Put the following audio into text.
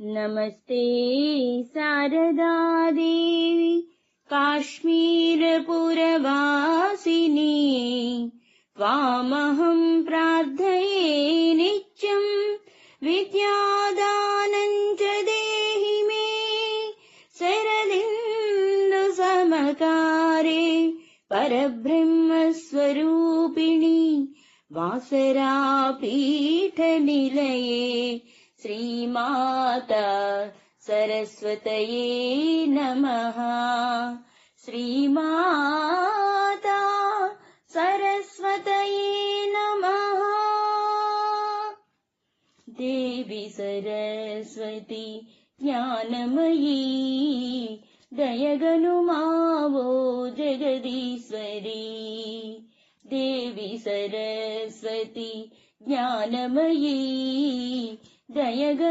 नमस्ते शारदा देवी काश्मीरपुरवासिनी त्वामहं प्रार्थये नित्यं विद्यादानं च देहि मे शरदिन्दुसमकारे परब्रह्मस्वरूपिणि वासरापीठनिलये श्रीमाता सरस्वतये नमः। श्रीमाता सरस्वतये नमः। देवी सरस्वती ज्ञानमयी दयगनुमावो जगदीश्वरी। देवी सरस्वती ज्ञानमयी दयगनु